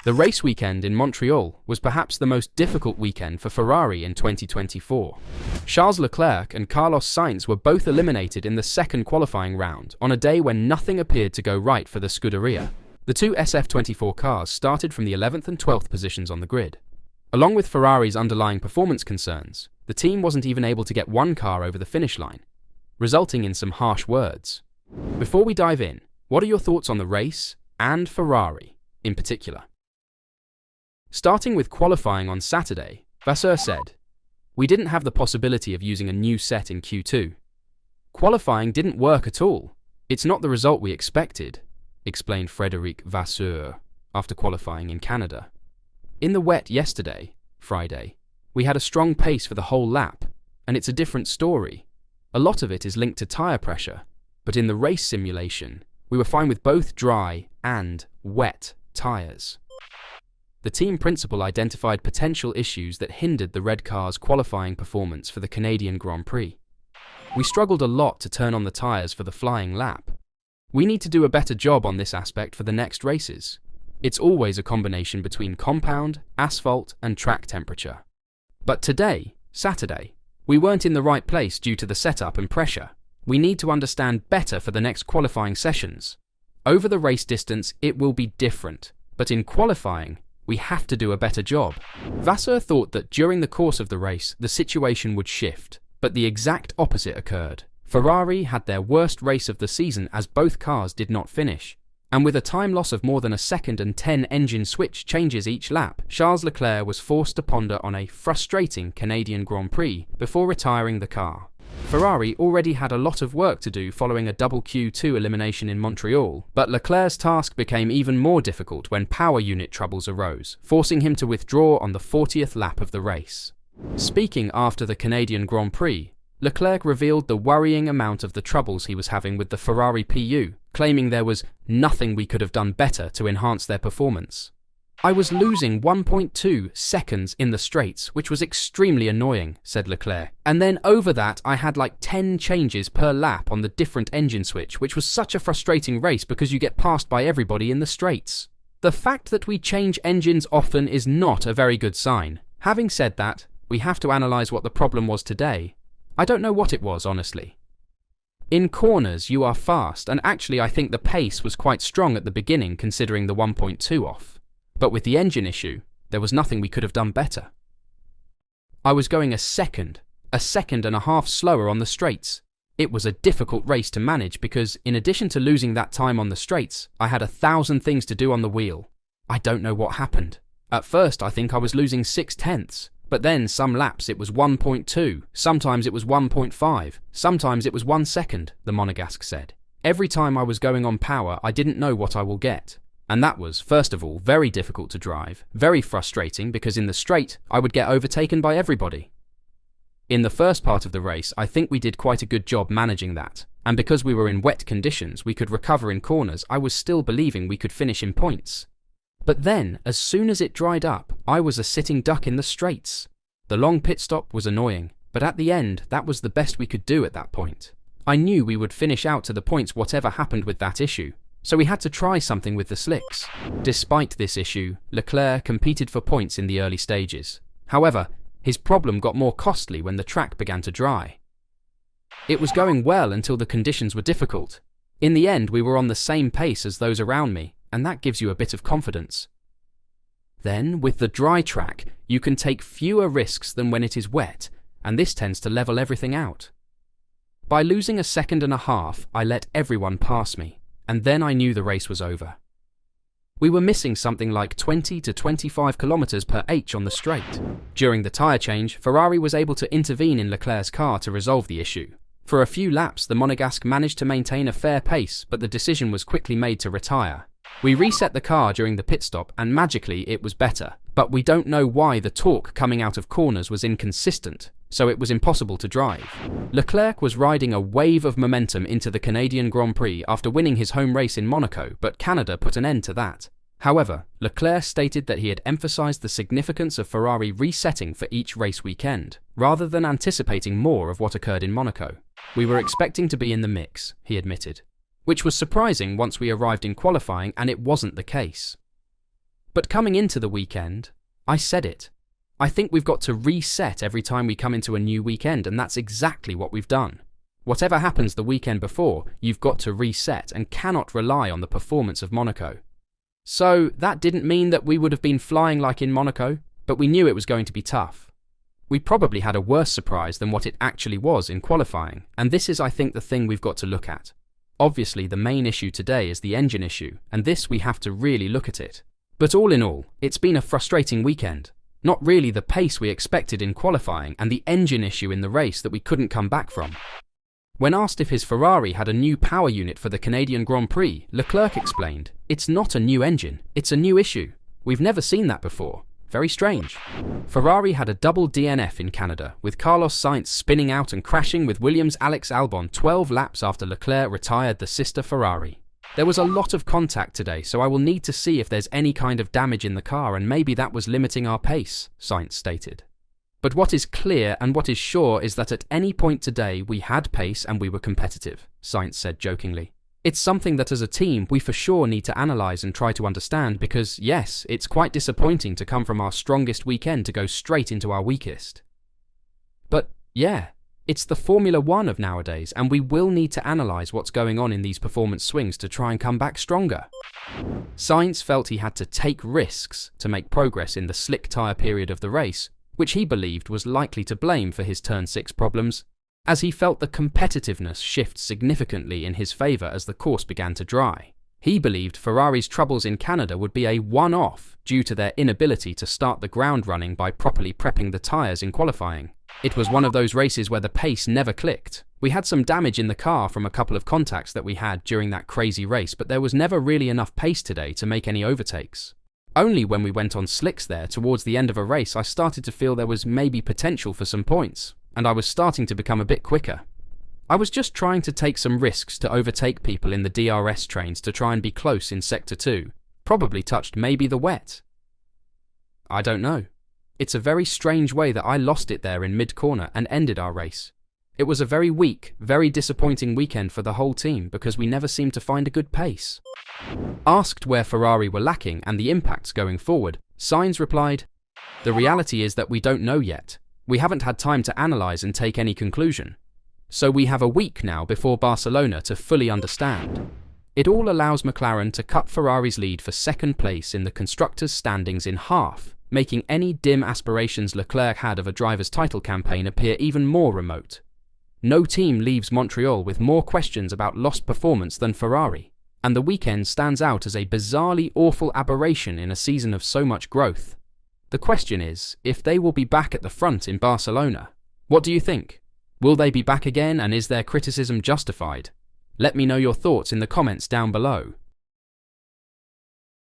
The race weekend in Montreal was perhaps the most difficult weekend for Ferrari in 2024. Charles Leclerc and Carlos Sainz were both eliminated in the second qualifying round on a day when nothing appeared to go right for the Scuderia. The two SF24 cars started from the 11th and 12th positions on the grid. Along with Ferrari's underlying performance concerns, the team wasn't even able to get one car over the finish line, resulting in some harsh words. Before we dive in, what are your thoughts on the race and Ferrari in particular? Starting with qualifying on Saturday, Vasseur said, "We didn't have the possibility of using a new set in Q2. Qualifying didn't work at all. It's not the result we expected," explained Frédéric Vasseur after qualifying in Canada. "In the wet yesterday, Friday, we had a strong pace for the whole lap, and it's a different story. A lot of it is linked to tyre pressure, but in the race simulation, we were fine with both dry and wet tyres." The team principal identified potential issues that hindered the red car's qualifying performance for the Canadian Grand Prix. "We struggled a lot to turn on the tyres for the flying lap. We need to do a better job on this aspect for the next races. It's always a combination between compound, asphalt, and track temperature. But today, Saturday, we weren't in the right place due to the setup and pressure. We need to understand better for the next qualifying sessions. Over the race distance, it will be different, but in qualifying, we have to do a better job." Vasseur thought that during the course of the race, the situation would shift, but the exact opposite occurred. Ferrari had their worst race of the season as both cars did not finish. And with a time loss of more than a second and 10 engine switch changes each lap, Charles Leclerc was forced to ponder on a frustrating Canadian Grand Prix before retiring the car. Ferrari already had a lot of work to do following a double Q2 elimination in Montreal, but Leclerc's task became even more difficult when power unit troubles arose, forcing him to withdraw on the 40th lap of the race. Speaking after the Canadian Grand Prix, Leclerc revealed the worrying amount of the troubles he was having with the Ferrari PU, claiming there was nothing we could have done better to enhance their performance. "I was losing 1.2 seconds in the straights, which was extremely annoying," said Leclerc. "And then over that, I had like 10 changes per lap on the different engine switch, which was such a frustrating race because you get passed by everybody in the straights. The fact that we change engines often is not a very good sign. Having said that, we have to analyze what the problem was today. I don't know what it was, honestly. In corners, you are fast, and actually I think the pace was quite strong at the beginning considering the 1.2 off. But with the engine issue, there was nothing we could have done better. I was going a second and a half slower on the straights. It was a difficult race to manage because, in addition to losing that time on the straights, I had 1,000 things to do on the wheel. I don't know what happened. At first I think I was losing 0.6, but then some laps it was 1.2, sometimes it was 1.5, sometimes it was 1 second, the Monegasque said. Every time I was going on power, I didn't know what I will get. And that was, first of all, very difficult to drive, very frustrating because in the straight, I would get overtaken by everybody. In the first part of the race, I think we did quite a good job managing that, and because we were in wet conditions, we could recover in corners. I was still believing we could finish in points. But then, as soon as it dried up, I was a sitting duck in the straights. The long pit stop was annoying, but at the end, that was the best we could do at that point. I knew we would finish out to the points whatever happened with that issue. So we had to try something with the slicks. Despite this issue, Leclerc competed for points in the early stages. However, his problem got more costly when the track began to dry. It was going well until the conditions were difficult. In the end, we were on the same pace as those around me, and that gives you a bit of confidence. Then, with the dry track, you can take fewer risks than when it is wet, and this tends to level everything out. By losing a second and a half, I let everyone pass me. And then I knew the race was over. We were missing something like 20 to 25 kilometers per h on the straight. During the tyre change, Ferrari was able to intervene in Leclerc's car to resolve the issue. For a few laps, the Monegasque managed to maintain a fair pace, but the decision was quickly made to retire. We reset the car during the pit stop, and magically it was better. But we don't know why the torque coming out of corners was inconsistent, so it was impossible to drive. Leclerc was riding a wave of momentum into the Canadian Grand Prix after winning his home race in Monaco, but Canada put an end to that. However, Leclerc stated that he had emphasized the significance of Ferrari resetting for each race weekend, rather than anticipating more of what occurred in Monaco. "We were expecting to be in the mix," he admitted, which was surprising once we arrived in qualifying and it wasn't the case. But coming into the weekend, I said it. I think we've got to reset every time we come into a new weekend, and that's exactly what we've done. Whatever happens the weekend before, you've got to reset and cannot rely on the performance of Monaco. So that didn't mean that we would have been flying like in Monaco, but we knew it was going to be tough. We probably had a worse surprise than what it actually was in qualifying, and this is, I think, the thing we've got to look at. Obviously, the main issue today is the engine issue, and this we have to really look at it. But all in all, it's been a frustrating weekend. Not really the pace we expected in qualifying, and the engine issue in the race that we couldn't come back from. When asked if his Ferrari had a new power unit for the Canadian Grand Prix, Leclerc explained, "It's not a new engine, it's a new issue. We've never seen that before. Very strange." Ferrari had a double DNF in Canada, with Carlos Sainz spinning out and crashing with Williams' Alex Albon 12 laps after Leclerc retired the sister Ferrari. There was a lot of contact today, so I will need to see if there's any kind of damage in the car, and maybe that was limiting our pace, Sainz stated. But what is clear and what is sure is that at any point today we had pace and we were competitive, Sainz said jokingly. It's something that as a team we for sure need to analyse and try to understand because, yes, it's quite disappointing to come from our strongest weekend to go straight into our weakest. But, yeah, it's the Formula One of nowadays, and we will need to analyse what's going on in these performance swings to try and come back stronger. Sainz felt he had to take risks to make progress in the slick tyre period of the race, which he believed was likely to blame for his Turn 6 problems, as he felt the competitiveness shift significantly in his favour as the course began to dry. He believed Ferrari's troubles in Canada would be a one-off due to their inability to start the ground running by properly prepping the tyres in qualifying. It was one of those races where the pace never clicked. We had some damage in the car from a couple of contacts that we had during that crazy race, but there was never really enough pace today to make any overtakes. Only when we went on slicks there towards the end of a race I started to feel there was maybe potential for some points, and I was starting to become a bit quicker. I was just trying to take some risks to overtake people in the DRS trains to try and be close in Sector 2, probably touched maybe the wet. I don't know. It's a very strange way that I lost it there in mid-corner and ended our race. It was a very weak, very disappointing weekend for the whole team because we never seemed to find a good pace. Asked where Ferrari were lacking and the impacts going forward, Sainz replied, "The reality is that we don't know yet. We haven't had time to analyse and take any conclusion. So we have a week now before Barcelona to fully understand." It all allows McLaren to cut Ferrari's lead for second place in the constructors' standings in half, making any dim aspirations Leclerc had of a driver's title campaign appear even more remote. No team leaves Montreal with more questions about lost performance than Ferrari, and the weekend stands out as a bizarrely awful aberration in a season of so much growth. The question is, if they will be back at the front in Barcelona. What do you think? Will they be back again, and is their criticism justified? Let me know your thoughts in the comments down below.